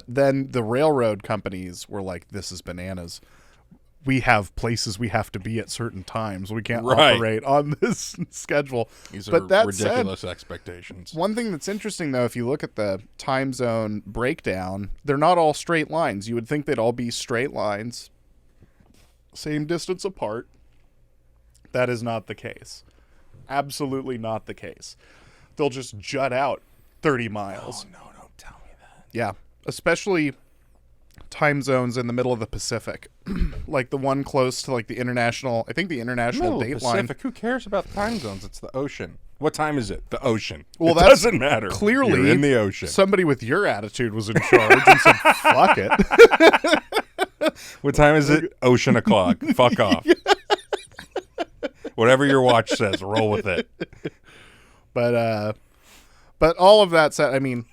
then the railroad companies were like, this is bananas. We have places we have to be at certain times. We can't operate on this schedule. These but are that ridiculous said, expectations. One thing that's interesting, though, if you look at the time zone breakdown, they're not all straight lines. You would think they'd all be straight lines, same distance apart. That is not the case. Absolutely not the case. They'll just jut out 30 miles. Oh, no, don't tell me that. Yeah, especially time zones in the middle of the Pacific, like the one close to like the international. I think the international date line. Who cares about time zones? It's the ocean. What time is it? The ocean. Well, it that doesn't matter. Clearly, you're in the ocean. Somebody with your attitude was in charge and said, "Fuck it." What time is it? Ocean o'clock. Fuck off. Whatever your watch says, roll with it. But all of that said, I mean,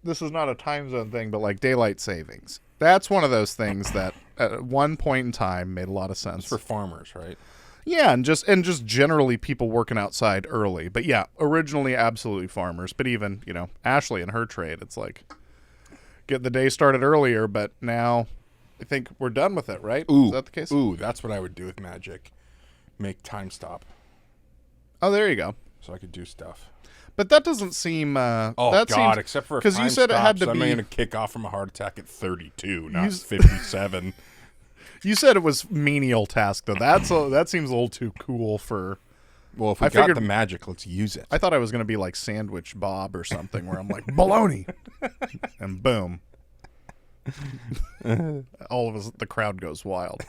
this is not a time zone thing, but like daylight savings. That's one of those things that at one point in time made a lot of sense. It's for farmers, right? Yeah, and just generally people working outside early. But yeah, originally absolutely farmers. But even, Ashley and her trade, it's like get the day started earlier, but now I think we're done with it, right? Ooh, is that the case? Ooh, that's what I would do with magic. Make time stop. Oh, there you go. So I could do stuff. But that doesn't seem... except for because you said it had to be... I'm going to kick off from a heart attack at 32, not 57. You said it was menial task, though. That seems a little too cool for... Well, if we got the magic, let's use it. I thought I was going to be like Sandwich Bob or something, where I'm like, baloney! And boom. All of us, the crowd goes wild.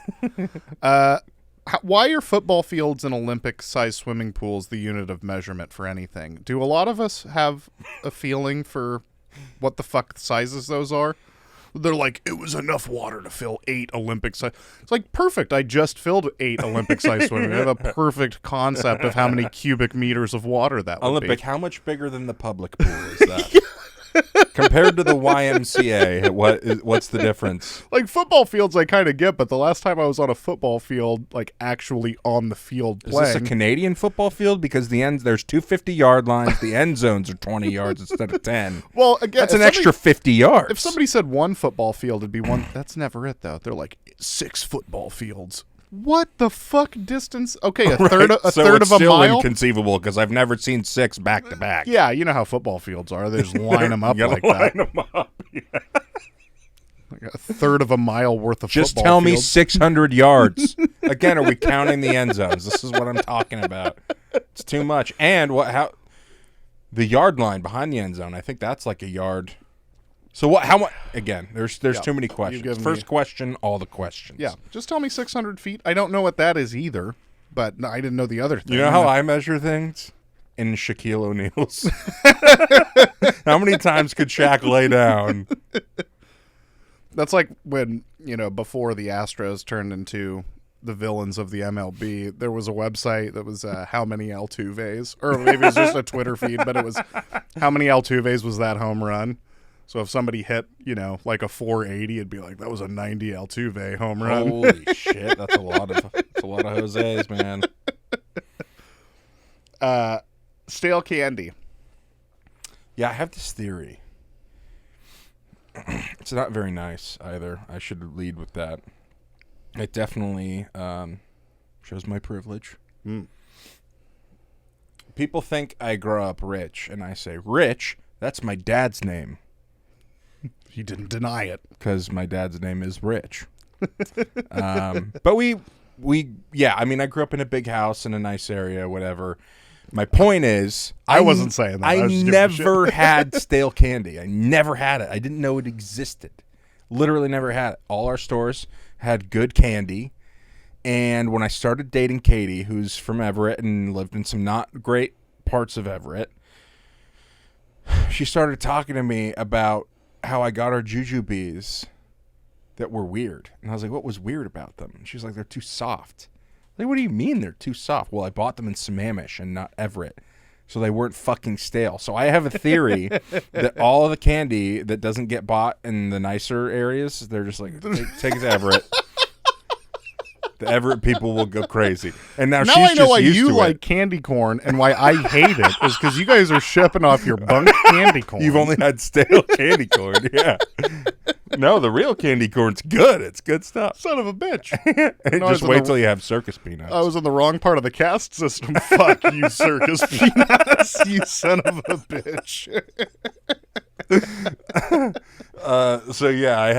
Why are football fields and Olympic-sized swimming pools the unit of measurement for anything? Do a lot of us have a feeling for what the fuck sizes those are? They're like, it was enough water to fill 8 Olympic-sized... It's like, perfect, I just filled 8 Olympic-sized swimming. I have a perfect concept of how many cubic meters of water that would be. How much bigger than the public pool is that? Compared to the YMCA, what's the difference? Like football fields I kind of get, but the last time I was on a football field, like actually on the field playing. Is this a Canadian football field? Because there's 2 50-yard lines. The end zones are 20 yards instead of 10. Well, again, that's an extra 50 yards. If somebody said one football field, it'd be one. That's never it, though. They're like 6 football fields. What the fuck distance? Okay, a third of a it's mile. Still inconceivable because I've never seen 6 back to back. Yeah, you know how football fields are. They just line them up like line that. Them up. Yeah. Like a third of a mile worth of just football tell me fields. 600 yards. Again, are we counting the end zones? This is what I'm talking about. It's too much. And the yard line behind the end zone, I think that's like a yard. So how much? Again, there's too many questions. First question, all the questions. Yeah, just tell me 600 feet. I don't know what that is either, but I didn't know the other thing. You know how I measure things? In Shaquille O'Neal's. How many times could Shaq lay down? That's like when, before the Astros turned into the villains of the MLB, there was a website that was how many Altuves, or maybe it was just a Twitter feed, but it was how many Altuves was that home run? So if somebody hit, like a 480, it'd be like, that was a 90 Altuve home run. Holy shit, that's a lot of Jose's, man. Stale candy. Yeah, I have this theory. It's not very nice either. I should lead with that. It definitely shows my privilege. People think I grow up rich, and I say, Rich? That's my dad's name. He didn't deny it. Because my dad's name is Rich. But yeah, I mean, I grew up in a big house in a nice area, whatever. My point is, I wasn't saying that. I was just never had stale candy. I never had it. I didn't know it existed. Literally never had it. All our stores had good candy. And when I started dating Katie, who's from Everett and lived in some not great parts of Everett, she started talking to me about how I got her jujubes that were weird. And I was like, what was weird about them? And she's like, they're too soft. Like, what do you mean they're too soft? Well, I bought them in Sammamish and not Everett. So they weren't fucking stale. So I have a theory that all of the candy that doesn't get bought in the nicer areas, they're just like, take it to Everett. The Everett people will go crazy. And now she's I know just why used you to like it. candy corn and why I hate it is because you guys are shipping off your bunk candy corn. You've only had stale candy corn. Yeah. No, the real candy corn's good. It's good stuff. Son of a bitch. And No, just wait till you have circus peanuts. I was in the wrong part of the caste system. Fuck you, circus peanuts. You son of a bitch. So yeah, I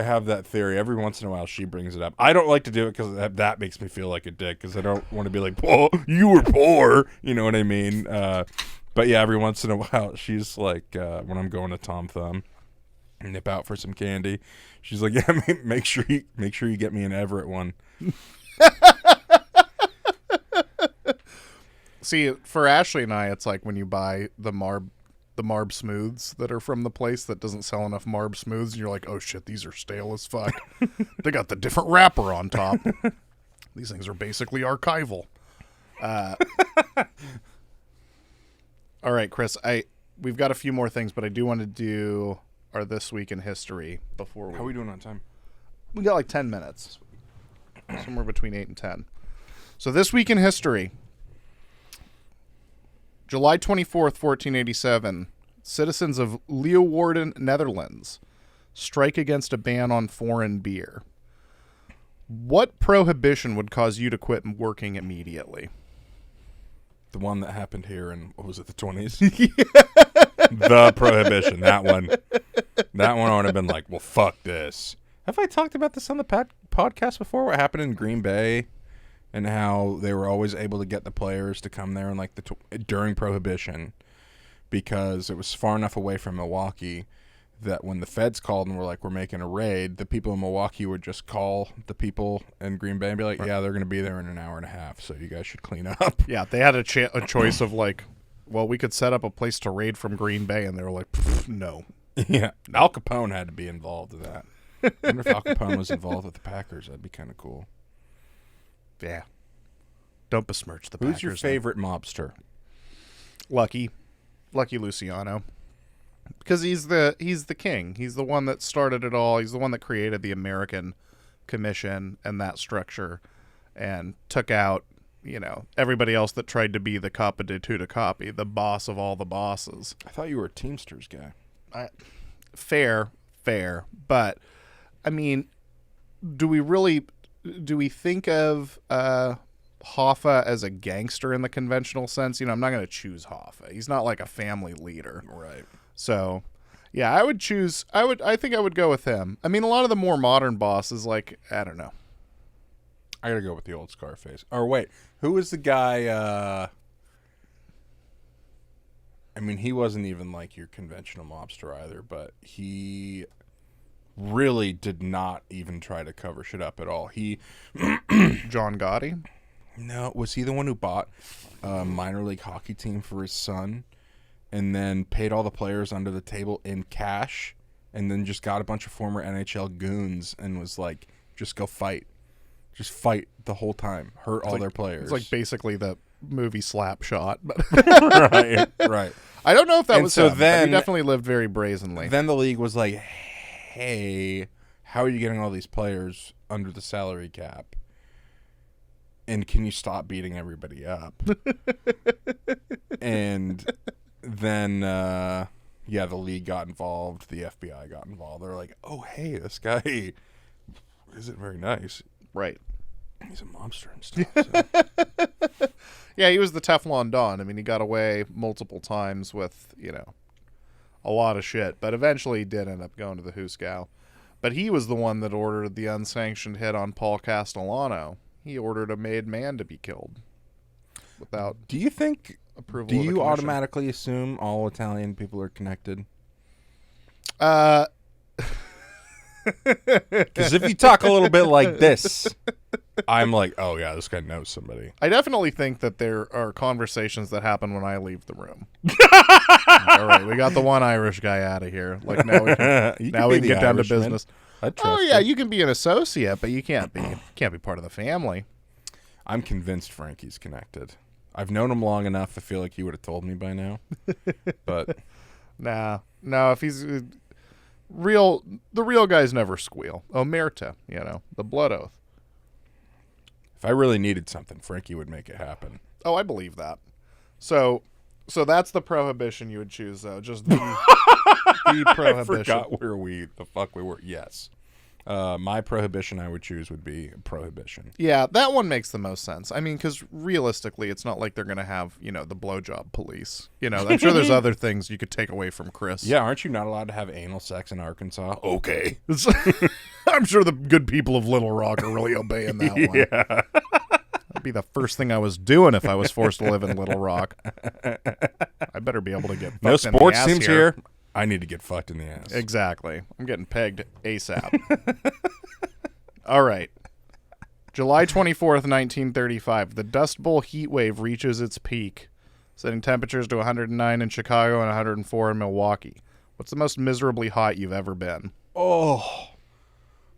have that theory. Every once in a while, she brings it up. I don't like to do it because that makes me feel like a dick. Because I don't want to be like, "Oh, you were poor," you know what I mean? But yeah, every once in a while, she's like, when I'm going to Tom Thumb, and nip out for some candy, she's like, "Yeah, make sure you get me an Everett one." See, for Ashley and I, it's like when you buy the Marb Smooths that are from the place that doesn't sell enough Marb Smooths, and you're like, oh shit, these are stale as fuck. They got the different wrapper on top. These things are basically archival. All right, Chris, we've got a few more things, but I do want to do our This Week in History before How are we doing on time? We got like 10 minutes. Somewhere between 8 and 10. So This Week in History. July 24th, 1487, citizens of Leeuwarden, Netherlands, strike against a ban on foreign beer. What prohibition would cause you to quit working immediately? The one that happened here in, what was it, the 20s? The prohibition, that one. That one I would have been like, well, fuck this. Have I talked about this on the podcast before? What happened in Green Bay? And how they were always able to get the players to come there and like during Prohibition, because it was far enough away from Milwaukee that when the feds called and were like, we're making a raid, the people in Milwaukee would just call the people in Green Bay and be like, yeah, they're going to be there in an hour and a half, so you guys should clean up. Yeah, they had a choice of like, well, we could set up a place to raid from Green Bay, and they were like, no. Yeah, Al Capone had to be involved in that. I wonder if Al Capone was involved with the Packers. That'd be kind of cool. Yeah. Don't besmirch the Packers. Who's your favorite mobster? Lucky Luciano. Because he's the king. He's the one that started it all. He's the one that created the American Commission and that structure and took out, everybody else that tried to be the coppa de tutti copy, the boss of all the bosses. I thought you were a Teamsters guy. Fair. But, I mean, do we think of Hoffa as a gangster in the conventional sense? I'm not going to choose Hoffa. He's not like a family leader. Right. So, yeah, I think I would go with him. I mean, a lot of the more modern bosses, like, I don't know. I got to go with the old Scarface. Or wait, who was the guy, I mean, he wasn't even like your conventional mobster either, but he really did not even try to cover shit up at all. John Gotti? No, was he the one who bought a minor league hockey team for his son and then paid all the players under the table in cash and then just got a bunch of former NHL goons and was like, just go fight. Just fight the whole time. Hurt all their players. It's like basically the movie Slapshot. But Right. I don't know if that and was so him, then, but he definitely lived very brazenly. Then the league was like, hey, how are you getting all these players under the salary cap? And can you stop beating everybody up? And then, the league got involved. The FBI got involved. They're like, oh, hey, this guy isn't very nice. Right. He's a mobster and stuff. So. Yeah, he was the Teflon Don. I mean, he got away multiple times with, a lot of shit, but eventually he did end up going to the Huskow. But he was the one that ordered the unsanctioned hit on Paul Castellano. He ordered a made man to be killed without Do you think? approval. Do of the you commission. automatically assume all Italian people are connected? Because if you talk a little bit like this, I'm like, oh yeah, this guy knows somebody. I definitely think that there are conversations that happen when I leave the room. All right, we got the one Irish guy out of here. Like now we can get down to business. Oh yeah, you can be an associate, but you can't be part of the family. I'm convinced Frankie's connected. I've known him long enough. I feel like he would have told me by now. But no, if he's the real guys never squeal. Omerta, the blood oath. if I really needed something, Frankie would make it happen. Oh, I believe that. So that's the prohibition you would choose, though. Just the prohibition. I forgot where the fuck we were. Yes. My prohibition I would choose would be prohibition. Yeah, that one makes the most sense. I mean, because realistically, it's not like they're going to have, the blowjob police. I'm sure there's other things you could take away from Chris. Yeah, aren't you not allowed to have anal sex in Arkansas? Okay. I'm sure the good people of Little Rock are really obeying that one. Yeah. That'd be the first thing I was doing if I was forced to live in Little Rock. I better be able to get fucked No in the sports ass teams here. I need to get fucked in the ass. Exactly. I'm getting pegged ASAP. All right. July 24th, 1935. The Dust Bowl heat wave reaches its peak, setting temperatures to 109 in Chicago and 104 in Milwaukee. What's the most miserably hot you've ever been? Oh,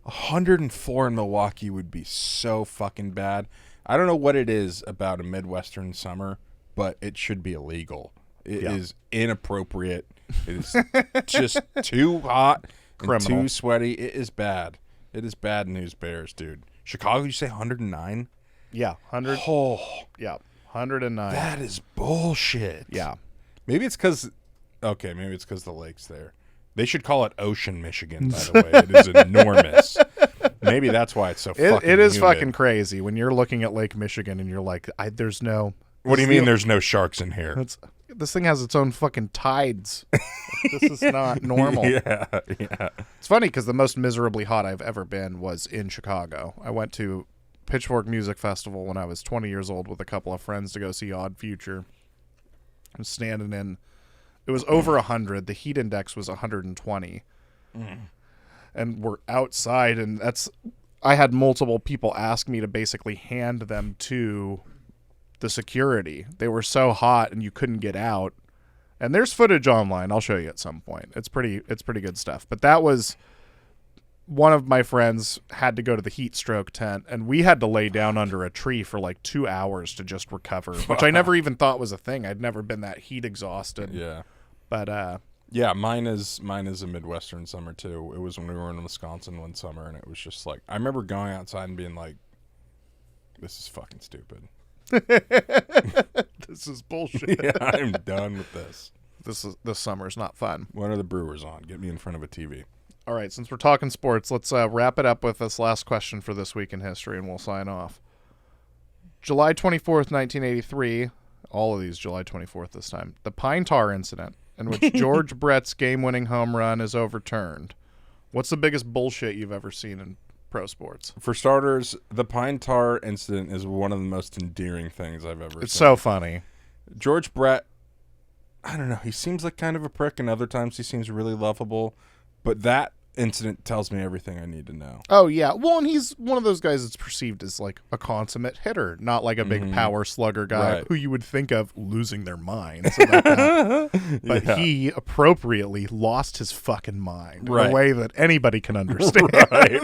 104 in Milwaukee would be so fucking bad. I don't know what it is about a Midwestern summer, but it should be illegal. It is inappropriate. It is just too hot and too sweaty. It is bad. It is bad news bears, dude. Chicago, you say 109? Yeah, 100. Oh, Yeah, 109. that is bullshit. Yeah. Maybe it's because the lake's there. They should call it Ocean, Michigan, by the way. It is enormous. Maybe that's why it's so fucking It is humid. fucking crazy when you're looking at Lake Michigan and you're like, there's no... What do you mean there's no sharks in here? This thing has its own fucking tides. This is not normal. Yeah. It's funny because the most miserably hot I've ever been was in Chicago. I went to Pitchfork Music Festival when I was 20 years old with a couple of friends to go see Odd Future. I was standing in... It was over 100. The heat index was 120. And we're outside, and I had multiple people ask me to basically hand them to the security. They were so hot and you couldn't get out. And there's footage online. I'll show you at some point. It's pretty good stuff. But that was one of my friends had to go to the heat stroke tent, and we had to lay down under a tree for like 2 hours to just recover, which I never even thought was a thing. I'd never been that heat exhausted. Yeah. But yeah, mine is a Midwestern summer too. It was when we were in Wisconsin one summer, and it was just like, I remember going outside and being like, this is fucking stupid. this is bullshit. Yeah, I'm done with this. This summer's not fun. When are the Brewers on? Get me in front of a TV. All right, since we're talking sports, let's wrap it up with this last question for This Week in History, and we'll sign off. July 24th, 1983, all of these July 24th this time, the Pine Tar incident, in which George Brett's game-winning home run is overturned. What's the biggest bullshit you've ever seen in pro sports? For starters, the Pine Tar incident is one of the most endearing things I've ever seen. It's so funny. George Brett, I don't know, he seems like kind of a prick, and other times he seems really lovable, but that incident tells me everything I need to know. Oh, yeah. Well, and he's one of those guys that's perceived as like a consummate hitter, not like a big power slugger guy who you would think of losing their minds. Like that. But he appropriately lost his fucking mind in a way that anybody can understand.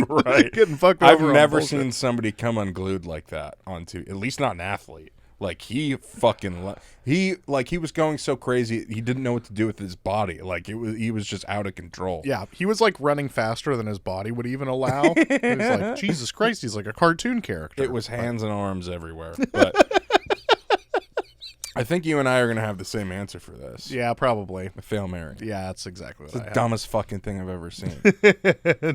Right. Getting fucked I've over. never seen somebody come unglued like that onto, at least not an athlete. Like he was going so crazy he didn't know what to do with his body. Like he was just out of control. Yeah, he was like running faster than his body would even allow. He was like, Jesus Christ, he's like a cartoon character. It was hands and arms everywhere. But I think you and I are gonna have the same answer for this. Yeah, probably. A Hail Mary. Yeah, that's exactly what it's the dumbest fucking thing I've ever seen.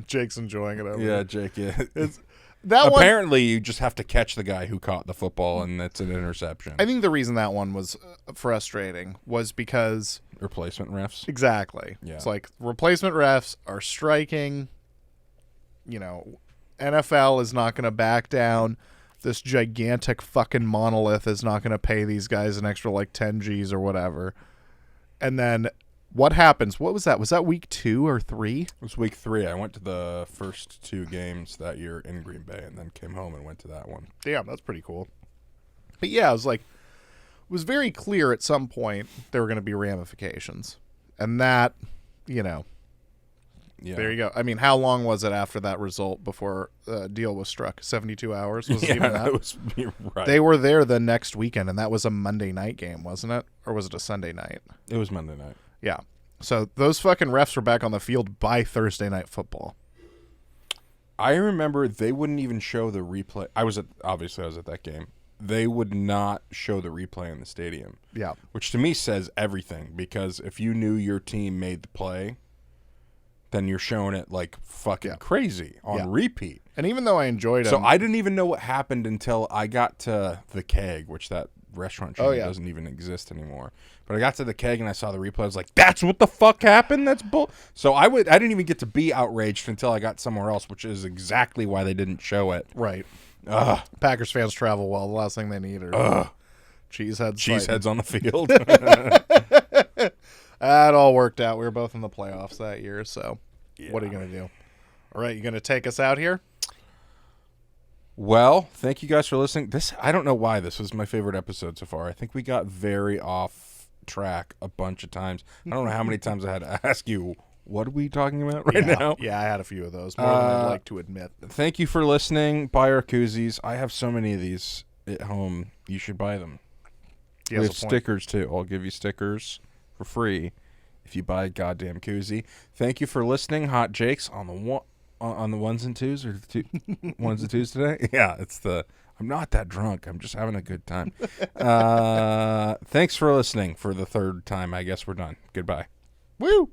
Jake's enjoying it over there. Jake. Yeah. That one, Apparently, you just have to catch the guy who caught the football, and it's an interception. I think the reason that one was frustrating was because Replacement refs. exactly. Yeah. It's like replacement refs are striking. You know, NFL is not going to back down. This gigantic fucking monolith is not going to pay these guys an extra like 10 G's or whatever. And then what happens? What was that? Was that week 2 or 3? It was week 3. I went to the first 2 games that year in Green Bay, and then came home and went to that one. Damn, that's pretty cool. But yeah, it was very clear at some point there were going to be ramifications. And that, you know, Yeah. there you go. I mean, how long was it after that result before the deal was struck? 72 hours? Was it even that? It was, you're right. They were there the next weekend, and that was a Monday night game, wasn't it? Or was it a Sunday night? It was Monday night. Yeah. So those fucking refs were back on the field by Thursday Night Football. I remember they wouldn't even show the replay. Obviously I was at that game. They would not show the replay in the stadium. Yeah. Which to me says everything, because if you knew your team made the play, then you're showing it like fucking crazy on repeat. And even though I enjoyed it, So I didn't even know what happened until I got to the Keg, which that restaurant chain doesn't even exist anymore. But I got to the Keg and I saw the replay. I was like, "That's what the fuck happened? That's bull." So I didn't even get to be outraged until I got somewhere else, which is exactly why they didn't show it. right. Ugh. Packers fans travel well. The last thing they need are cheeseheads On the field. That all worked out. We were both in the playoffs that year, so what are you going to do? All right, you going to take us out here? Well, thank you guys for listening. I don't know why this was my favorite episode so far. I think we got very off track a bunch of times. I don't know how many times I had to ask you, what are we talking about right now? Yeah, I had a few of those, more than I'd like to admit. Thank you for listening. Buy our koozies. I have so many of these at home. You should buy them. We have stickers, too. I'll give you stickers for free if you buy a goddamn koozie. Thank you for listening. Hot Jakes on the ones and twos, or ones and twos today. Yeah, I'm not that drunk. I'm just having a good time. Thanks for listening for the 3rd time. I guess we're done. Goodbye. Woo!